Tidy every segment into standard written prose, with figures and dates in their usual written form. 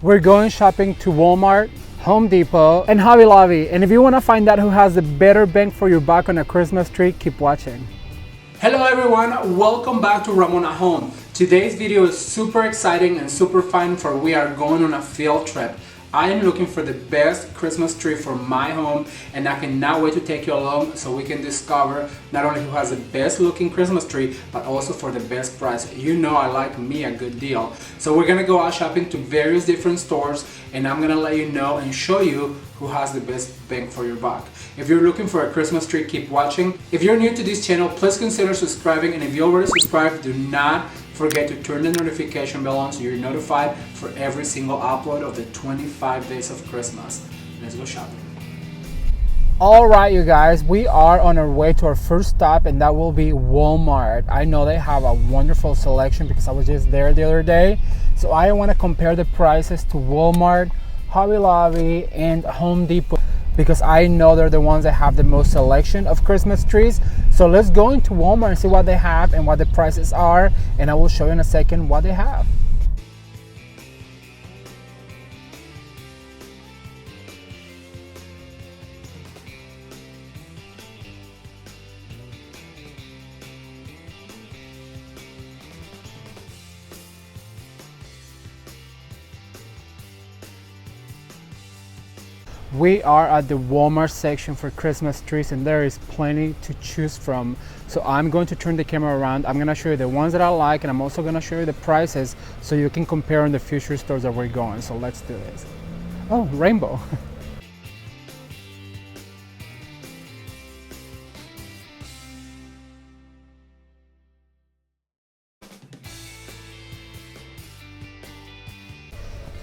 We're going shopping to Walmart, Home Depot, and Hobby Lobby. And if you want to find out who has the better bang for your buck on a Christmas tree, keep watching. Hello everyone, welcome back to Ramon at Home. Today's video is super exciting and super fun, for we are going on a field trip. I am looking for the best Christmas tree for my home, and I cannot wait to take you along so we can discover not only who has the best looking Christmas tree, but also for the best price. You know I like me a good deal. So we're gonna go out shopping to various different stores, and I'm gonna let you know and show you who has the best bang for your buck. If you're looking for a Christmas tree, keep watching. If you're new to this channel, please consider subscribing, and if you already subscribed, do not forget to turn the notification bell on so you're notified for every single upload of the 25 days of Christmas. Let's go shopping. All right, you guys, we are on our way to our first stop, and that will be Walmart. I know they have a wonderful selection because I was just there the other day. So I want to compare the prices to Walmart, Hobby Lobby, and Home Depot, because I know they're the ones that have the most selection of Christmas trees. So let's go into Walmart and see what they have and what the prices are, and I will show you in a second what they have. We are at the Walmart section for Christmas trees, and there is plenty to choose from. So I'm going to turn the camera around. I'm going to show you the ones that I like, and I'm also going to show you the prices so you can compare in the future stores that we're going. So let's do this. Oh, rainbow.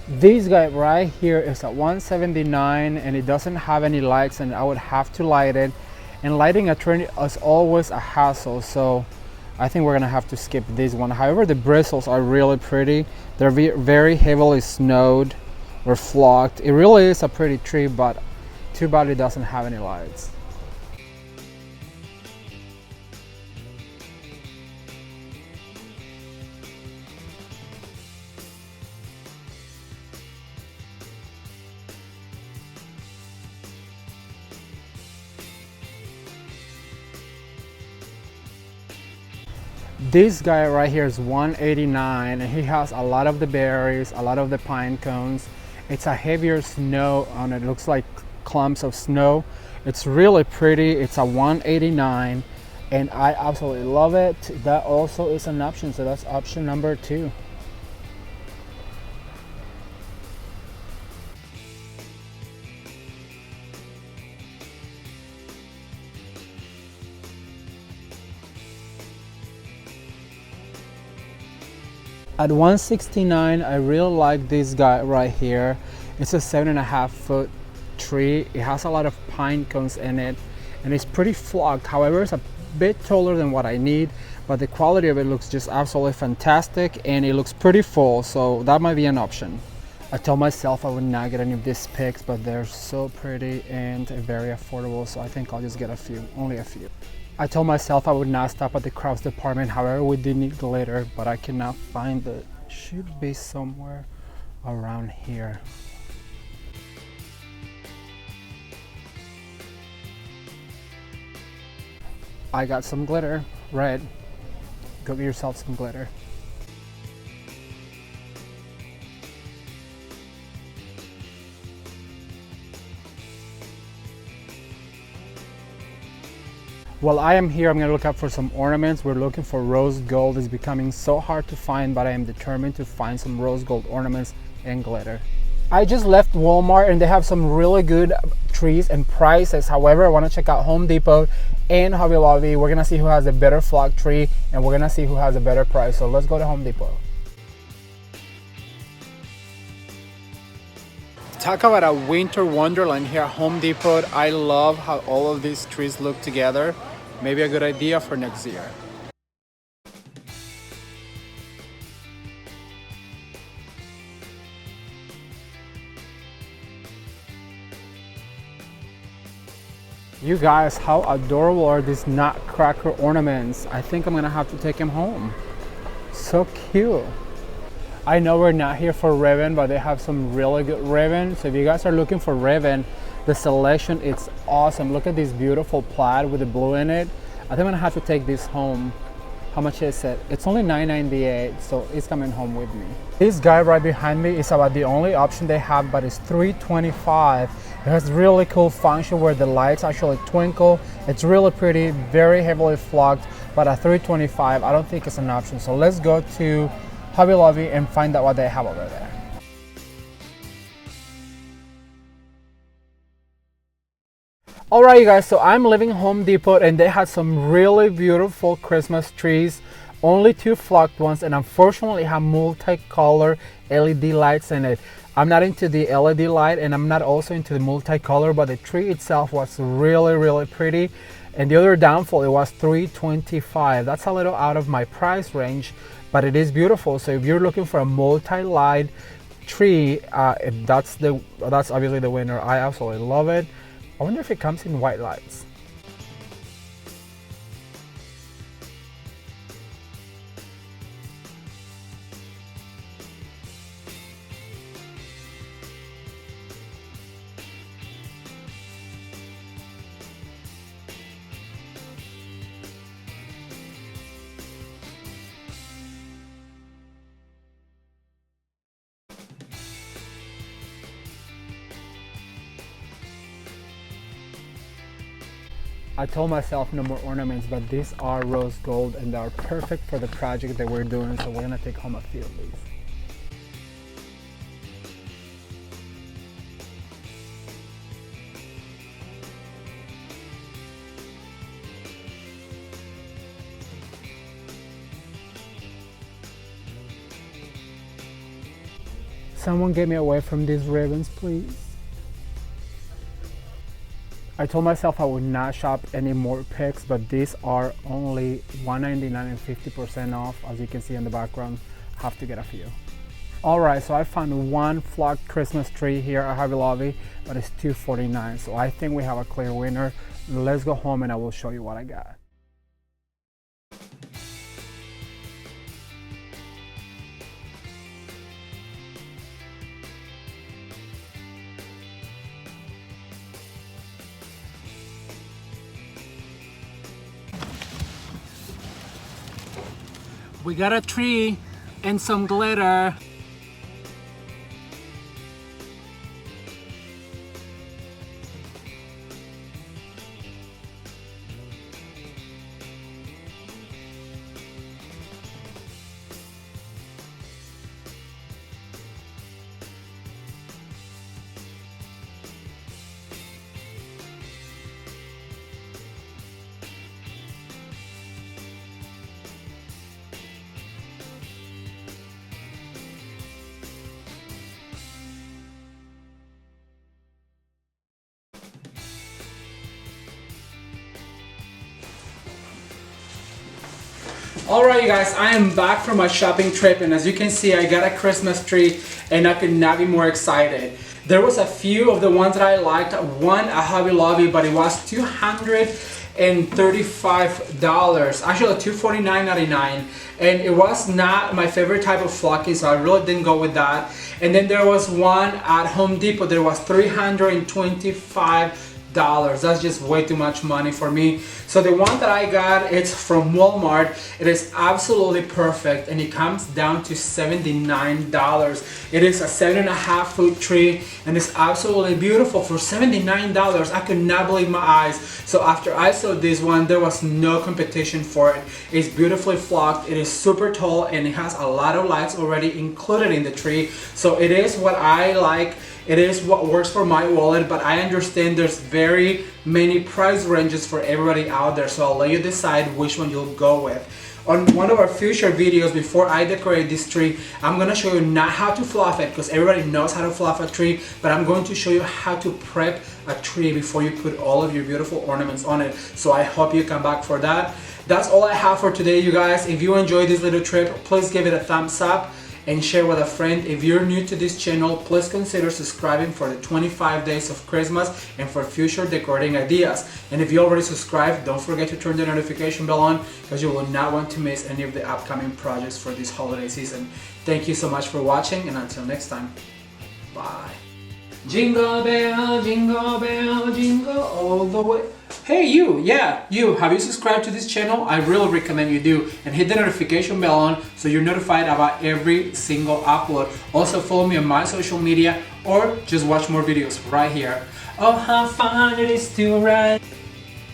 This guy right here is at $179, and it doesn't have any lights, and I would have to light it, and lighting a tree is always a hassle, so I think we're gonna have to skip this one. However, the bristles are really pretty. They're very heavily snowed or flocked. It really is a pretty tree, but too bad it doesn't have any lights. This guy right here is $189, and he has a lot of the berries, a lot of the pine cones. It's a heavier snow on it. It looks like clumps of snow. It's really pretty. It's a $189, and I absolutely love it. That also is an option, so that's option number 2. At $169, I really like this guy right here. It's a 7.5-foot tree. It has a lot of pine cones in it, and it's pretty flocked. However, it's a bit taller than what I need, but the quality of it looks just absolutely fantastic, and it looks pretty full, so that might be an option. I told myself I would not get any of these picks, but they're so pretty and very affordable, so I think I'll just get a few, only a few. I told myself I would not stop at the crafts department. However, we did need glitter, but I cannot find it. Should be somewhere around here. I got some glitter, red. Go get yourself some glitter. While I am here, I'm going to look up for some ornaments. We're looking for rose gold. It's becoming so hard to find, but I am determined to find some rose gold ornaments and glitter. I just left Walmart, and they have some really good trees and prices. However, I want to check out Home Depot and Hobby Lobby. We're going to see who has a better flock tree, and we're going to see who has a better price. So let's go to Home Depot. Talk about a winter wonderland here at Home Depot. I love how all of these trees look together. Maybe a good idea for next year. You guys, how adorable are these nutcracker ornaments? I think I'm gonna have to take them home. So cute. I know we're not here for ribbon, but they have some really good ribbon. So if you guys are looking for ribbon, the selection, it's awesome. Look at this beautiful plaid with the blue in it. I think I'm gonna have to take this home. How much is it? It's only $9.98, so it's coming home with me. This guy right behind me is about the only option they have, but it's $3.25. It has really cool function where the lights actually twinkle. It's really pretty, very heavily flocked, but at $3.25, I don't think it's an option. So let's go to Hobby Lobby and find out what they have over there. Alright you guys, so I'm leaving Home Depot and they had some really beautiful Christmas trees. Only 2 flocked ones, and unfortunately have multicolor LED lights in it. I'm not into the LED light and I'm not also into the multicolor, but the tree itself was really pretty. And the other downfall, it was $3.25. That's a little out of my price range, but it is beautiful. So if you're looking for a multi-light tree, that's obviously the winner. I absolutely love it. I wonder if it comes in white lights. I told myself no more ornaments, but these are rose gold and they are perfect for the project that we're doing, so we're gonna take home a few of these. Someone get me away from these ribbons, please. I told myself I would not shop any more picks, but these are only $1.99 and 50% off. As you can see in the background, have to get a few. Alright, so I found one flocked Christmas tree here at Hobby Lobby, but it's $2.49. So I think we have a clear winner. Let's go home and I will show you what I got. We got a tree and some glitter. Alright you guys, I am back from my shopping trip, and as you can see I got a Christmas tree and I could not be more excited. There was a few of the ones that I liked, one at Hobby Lobby, but it was $235, actually $249.99, and it was not my favorite type of flocking, so I really didn't go with that. And then there was one at Home Depot that was $325. That's just way too much money for me. So the one that I got, it's from Walmart. It is absolutely perfect and it comes down to $79. It is a 7.5 foot tree and it's absolutely beautiful for $79. I could not believe my eyes. So after I saw this one, there was no competition for it. It's beautifully flocked, it is super tall, and it has a lot of lights already included in the tree. So it is what I like. It is what works for my wallet, but I understand there's very many price ranges for everybody out there, so I'll let you decide which one you'll go with. On one of our future videos, before I decorate this tree, I'm going to show you not how to fluff it, because everybody knows how to fluff a tree, but I'm going to show you how to prep a tree before you put all of your beautiful ornaments on it. So I hope you come back for that. That's all I have for today, you guys. If you enjoyed this little trip, please give it a thumbs up and share with a friend. If you're new to this channel, please consider subscribing for the 25 days of Christmas and for future decorating ideas. And if you already subscribed, don't forget to turn the notification bell on, because you will not want to miss any of the upcoming projects for this holiday season. Thank you so much for watching, and until next time, bye. Jingle bell, jingle all the way. Hey you, yeah, you, have you subscribed to this channel? I really recommend you do, and hit the notification bell on so you're notified about every single upload. Also follow me on my social media or just watch more videos right here. Oh, how fun it is to ride.